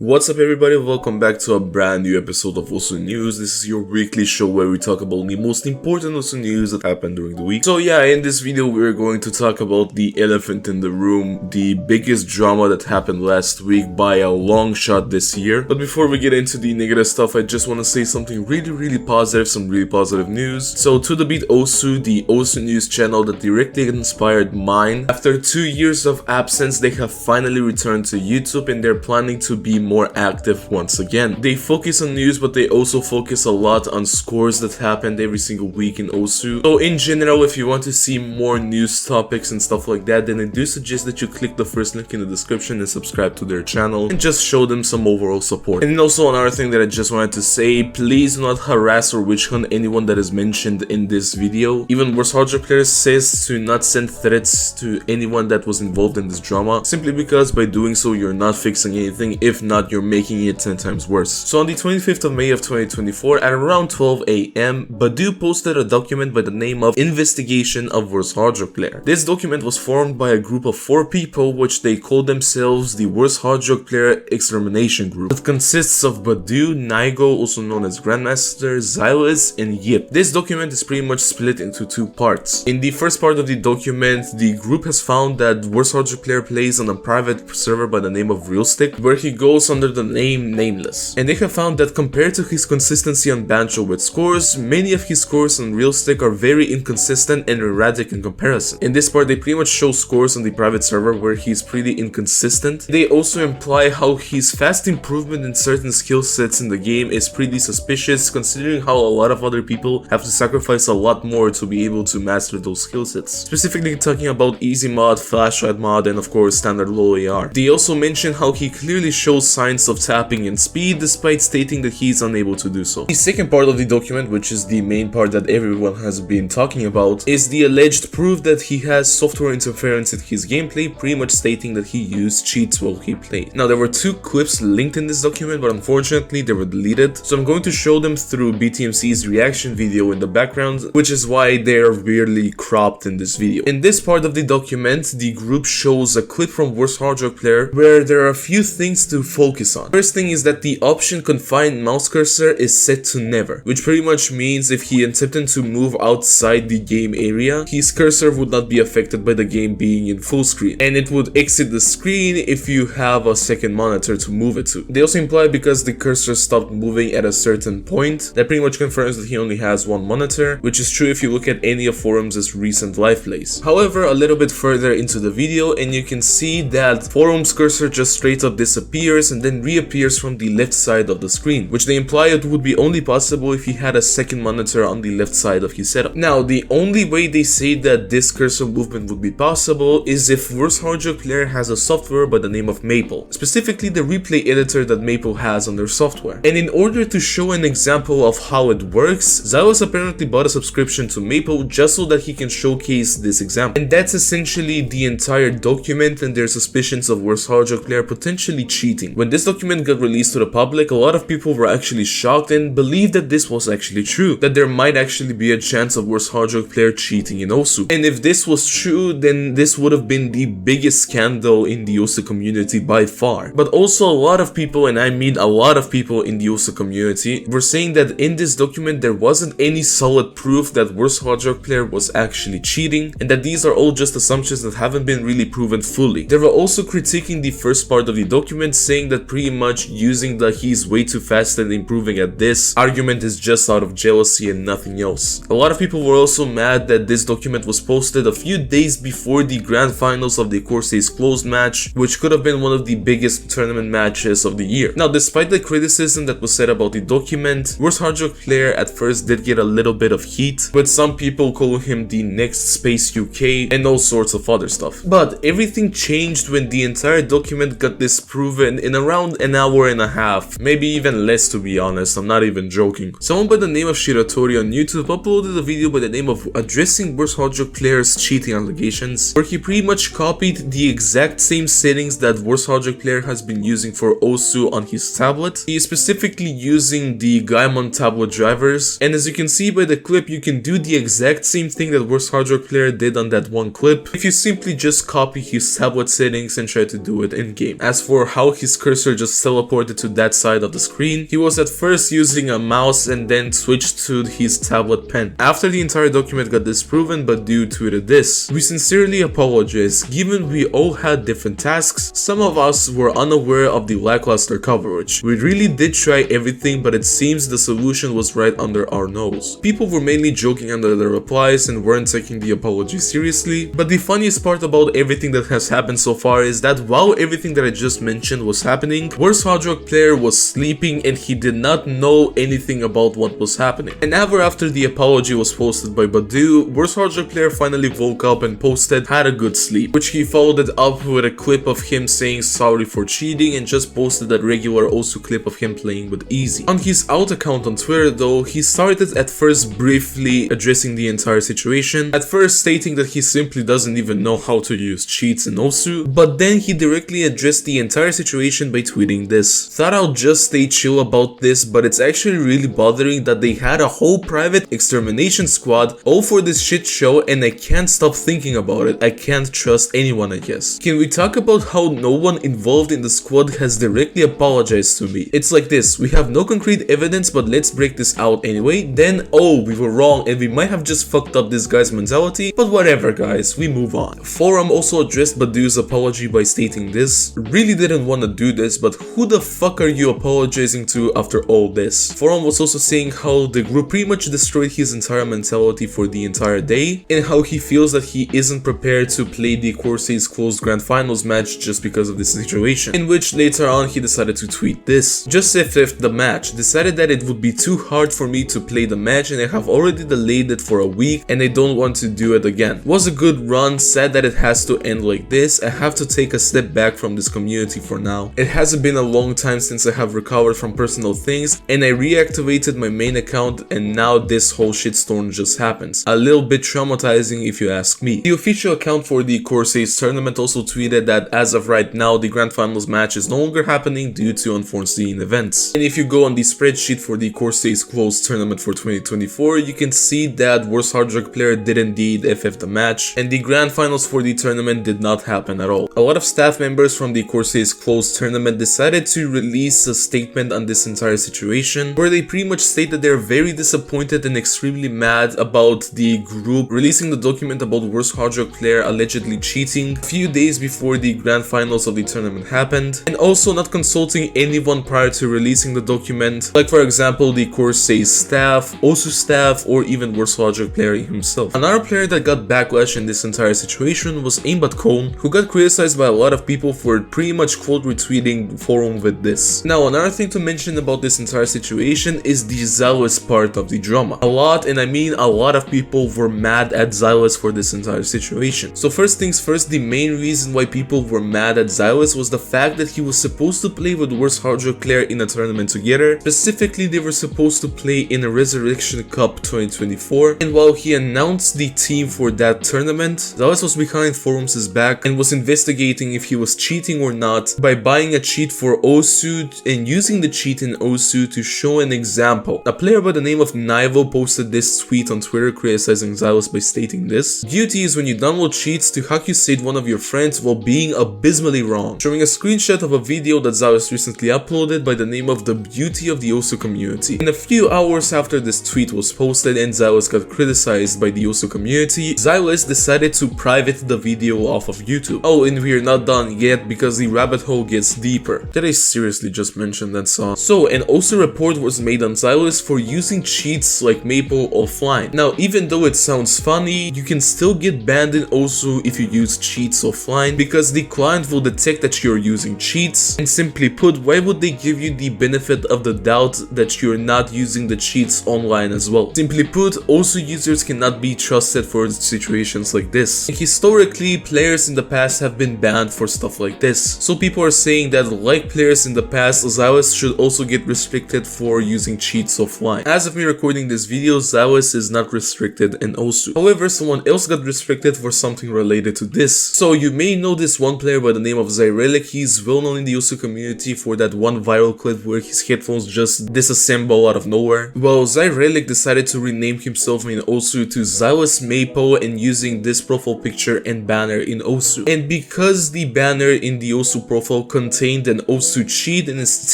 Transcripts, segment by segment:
What's up everybody, welcome back to a brand new episode of Osu News. This is your weekly show where we talk about the most important Osu news that happened during the week. So yeah, in this video we're going to talk about the elephant in the room, the biggest drama that happened last week by a long shot this year. But before we get into the negative stuff, I just want to say something really positive, some really positive news. So To The Beat Osu, the Osu News channel that directly inspired mine, after 2 years of absence, they have finally returned to YouTube and they're planning to be more active once again. They focus on news, but they also focus a lot on scores that happened every single week in Osu. So in general, if you want to see more news topics and stuff like that, then I do suggest that you click the first link in the description and subscribe to their channel and just show them some overall support. And also another thing that I just wanted to say, please do not harass or witch hunt anyone that is mentioned in this video. Even Worst Hardrock Player says to not send threats to anyone that was involved in this drama, simply because by doing so you're not fixing anything, if not you're making it 10 times worse. So on the 25th of May of 2024 at around 12 AM, Badu posted a document by the name of Investigation of Worst Hardrock Player. This document was formed by a group of 4 people, which they called themselves the Worst Hardrock Player Extermination Group. It consists of Badu, Naigo, also known as Grandmaster, Zylice, and Yip. This document is pretty much split into 2 parts. In the first part of the document, the group has found that Worst Hardrock Player plays on a private server by the name of Realstick, where he goes under the name Nameless. And they have found that compared to his consistency on Banjo with scores, many of his scores on Realstick are very inconsistent and erratic in comparison. In this part, they pretty much show scores on the private server where he's pretty inconsistent. They also imply how his fast improvement in certain skill sets in the game is pretty suspicious, considering how a lot of other people have to sacrifice a lot more to be able to master those skill sets. Specifically talking about easy mod, flashlight mod, and of course standard low AR. They also mention how he clearly shows signs of tapping and speed despite stating that he is unable to do so. The second part of the document, which is the main part that everyone has been talking about, is the alleged proof that he has software interference in his gameplay, pretty much stating that he used cheats while he played. Now there were 2 clips linked in this document, but unfortunately they were deleted, so I'm going to show them through BTMC's reaction video in the background, which is why they are weirdly cropped in this video. In this part of the document, the group shows a clip from Worst Hardrock Player where there are a few things to focus on. First thing is that the option confined mouse cursor is set to never, which pretty much means if he attempted to move outside the game area, his cursor would not be affected by the game being in full screen, and it would exit the screen if you have a second monitor to move it to. They also imply because the cursor stopped moving at a certain point, that pretty much confirms that he only has 1 monitor, which is true if you look at any of Forum's recent live plays. However, a little bit further into the video and you can see that Forum's cursor just straight up disappears and then reappears from the left side of the screen, which they imply it would be only possible if he had a second monitor on the left side of his setup. Now, the only way they say that this cursor movement would be possible is if Worst Hardrock Player has a software by the name of Maple, specifically the replay editor that Maple has on their software. And in order to show an example of how it works, Zylice apparently bought a subscription to Maple just so that he can showcase this example. And that's essentially the entire document and their suspicions of Worst Hardrock Player potentially cheating. When this document got released to the public, a lot of people were actually shocked and believed that this was actually true, that there might actually be a chance of Worst Hardrock Player cheating in Osu. And if this was true, then this would have been the biggest scandal in the Osu community by far. But also a lot of people, and I mean a lot of people in the Osu community, were saying that in this document there wasn't any solid proof that Worst Hardrock Player was actually cheating, and that these are all just assumptions that haven't been really proven fully. They were also critiquing the first part of the document, saying that pretty much using the he's way too fast and improving at this argument is just out of jealousy and nothing else. A lot of people were also mad that this document was posted a few days before the grand finals of the Core Stays Closed match, which could have been one of the biggest tournament matches of the year. Now, despite the criticism that was said about the document, Worst Hardrock Player at first did get a little bit of heat, with some people calling him the next Space UK and all sorts of other stuff. But everything changed when the entire document got disproven in around an hour and a half, maybe even less to be honest, I'm not even joking. Someone by the name of Shiratori on YouTube uploaded a video by the name of addressing Worst Hardrock Player's cheating allegations, where he pretty much copied the exact same settings that Worst Hardrock Player has been using for Osu on his tablet. He is specifically using the Gaimon tablet drivers, and as you can see by the clip, you can do the exact same thing that Worst Hardrock Player did on that one clip if you simply just copy his tablet settings and try to do it in game. As for how his cursor just teleported to that side of the screen. He was at first using a mouse and then switched to his tablet pen. After the entire document got disproven, Badu tweeted this: "We sincerely apologize. Given we all had different tasks, some of us were unaware of the lackluster coverage. We really did try everything, but it seems the solution was right under our nose." People were mainly joking under the replies and weren't taking the apology seriously, but the funniest part about everything that has happened so far is that while everything that I just mentioned was happening, Worst Hard Rock player was sleeping and he did not know anything about what was happening. An hour after the apology was posted by Badu, Worst Hard Rock player finally woke up and posted "had a good sleep," which he followed it up with a clip of him saying sorry for cheating and just posted a regular Osu clip of him playing with Easy. On his out account on Twitter though, he started at first briefly addressing the entire situation, at first stating that he simply doesn't even know how to use cheats in Osu, but then he directly addressed the entire situation by tweeting this: "Thought I'll just stay chill about this, but it's actually really bothering that they had a whole private extermination squad all for this shit show and I can't stop thinking about it. I can't trust anyone, I guess. Can we talk about how no one involved in the squad has directly apologized to me? It's like this, we have no concrete evidence, but let's break this out anyway. Then, oh, we were wrong and we might have just fucked up this guy's mentality, but whatever guys, we move on." Forum also addressed Badu's apology by stating this: "Really didn't want to do this, but who the fuck are you apologizing to after all this?" Forum was also saying how the group pretty much destroyed his entire mentality for the entire day, and how he feels that he isn't prepared to play the Courses Closed Grand Finals match just because of this situation, in which later on he decided to tweet this: "Just FF'd the match, decided that it would be too hard for me to play the match and I have already delayed it for a week and I don't want to do it again. Was a good run, sad that it has to end like this. I have to take a step back from this community for now. It hasn't been a long time since I have recovered from personal things and I reactivated my main account and now this whole shitstorm just happens. A little bit traumatizing if you ask me." The official account for the Courses tournament also tweeted that as of right now the Grand Finals match is no longer happening due to unforeseen events. And if you go on the spreadsheet for the Courses Closed tournament for 2024, you can see that Worst Hard Rock player did indeed FF the match and the Grand Finals for the tournament did not happen at all. A lot of staff members from the Courses Closed tournament decided to release a statement on this entire situation where they pretty much state that they're very disappointed and extremely mad about the group releasing the document about Worst Hard Rock player allegedly cheating a few days before the Grand Finals of the tournament happened, and also not consulting anyone prior to releasing the document, like for example the Courses staff, Osu staff, or even Worst Hard Rock player himself. Another player that got backlash in this entire situation was Aimbot Cone, who got criticized by a lot of people for pretty much quote retweeting the forum with this. Now another thing to mention about this entire situation is the Zylice part of the drama. A lot, and I mean a lot of people were mad at Zylice for this entire situation. So first things first, the main reason why people were mad at Zylice was the fact that he was supposed to play with Worst Hard Rock player in a tournament together. Specifically, they were supposed to play in a Resurrection Cup 2024, and while he announced the team for that tournament, Zylice was behind forums' back and was investigating if he was cheating or not by buying a cheat for Osu and using the cheat in Osu to show an example. A player by the name of Naivo posted this tweet on Twitter criticizing Zylice by stating this: "Beauty is when you download cheats to hack you save one of your friends while being abysmally wrong," showing a screenshot of a video that Zylice recently uploaded by the name of The Beauty of the Osu Community. And a few hours after this tweet was posted and Zylice got criticized by the Osu community, Zylice decided to private the video off of YouTube. Oh, and we're not done yet because the rabbit hole gets deeper. Did I seriously just mention that song? So, an Osu report was made on Zylice for using cheats like Maple offline. Now, even though it sounds funny, you can still get banned in Osu if you use cheats offline because the client will detect that you're using cheats, and simply put, why would they give you the benefit of the doubt that you're not using the cheats online as well? Simply put, Osu users cannot be trusted for situations like this. And historically, players in the past have been banned for stuff like this. So people are saying that like players in the past, Zylice should also get restricted for using cheats offline. As of me recording this video, Zylice is not restricted in Osu. However, someone else got restricted for something related to this. So you may know this one player by the name of Zylice. He's well known in the Osu community for that one viral clip where his headphones just disassemble out of nowhere. Well, Zylice decided to rename himself in Osu to Zylice Maple and using this profile picture and banner in Osu. And because the banner in the Osu profile contains maintained an Osu cheat and is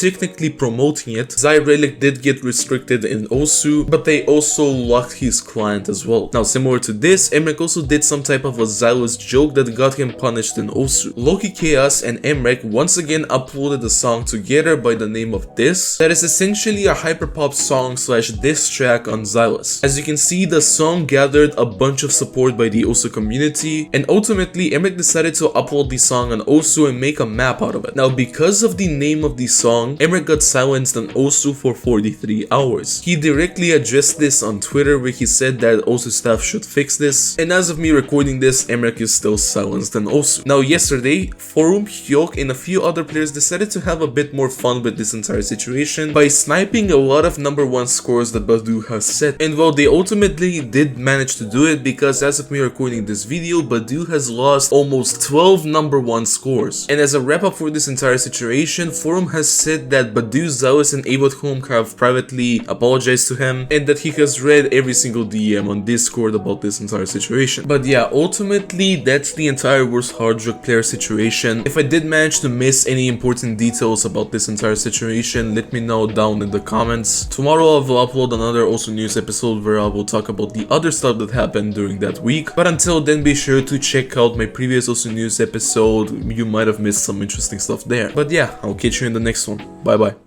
technically promoting it. Zylice did get restricted in Osu, but they also locked his client as well. Now, similar to this, Emrek also did some type of a Zylice joke that got him punished in Osu. Loki Chaos and Emrek once again uploaded a song together by the name of This, that is essentially a hyperpop song slash diss track on Zylice. As you can see, the song gathered a bunch of support by the Osu community, and ultimately Emrek decided to upload the song on Osu and make a map out of it. Now, because of the name of the song, Emrek got silenced on Osu for 43 hours. He directly addressed this on Twitter, where he said that Osu staff should fix this, and as of me recording this, Emrek is still silenced on Osu. Now, yesterday, Forum, Hyok, and a few other players decided to have a bit more fun with this entire situation by sniping a lot of #1 scores that Badu has set. And well, they ultimately did manage to do it, because as of me recording this video, Badu has lost almost 12 #1 scores. And as a wrap up for this entire situation, Forum has said that Badu, Zylice, and Abotholm have privately apologized to him, and that he has read every single DM on Discord about this entire situation. But yeah, ultimately that's the entire worst hard drug player situation. If I did manage to miss any important details about this entire situation, let me know down in the comments. Tomorrow I will upload another Osu News episode where I will talk about the other stuff that happened during that week. But until then, be sure to check out my previous Osu News episode. You might have missed some interesting stuff there. But yeah, I'll catch you in the next one. Bye bye.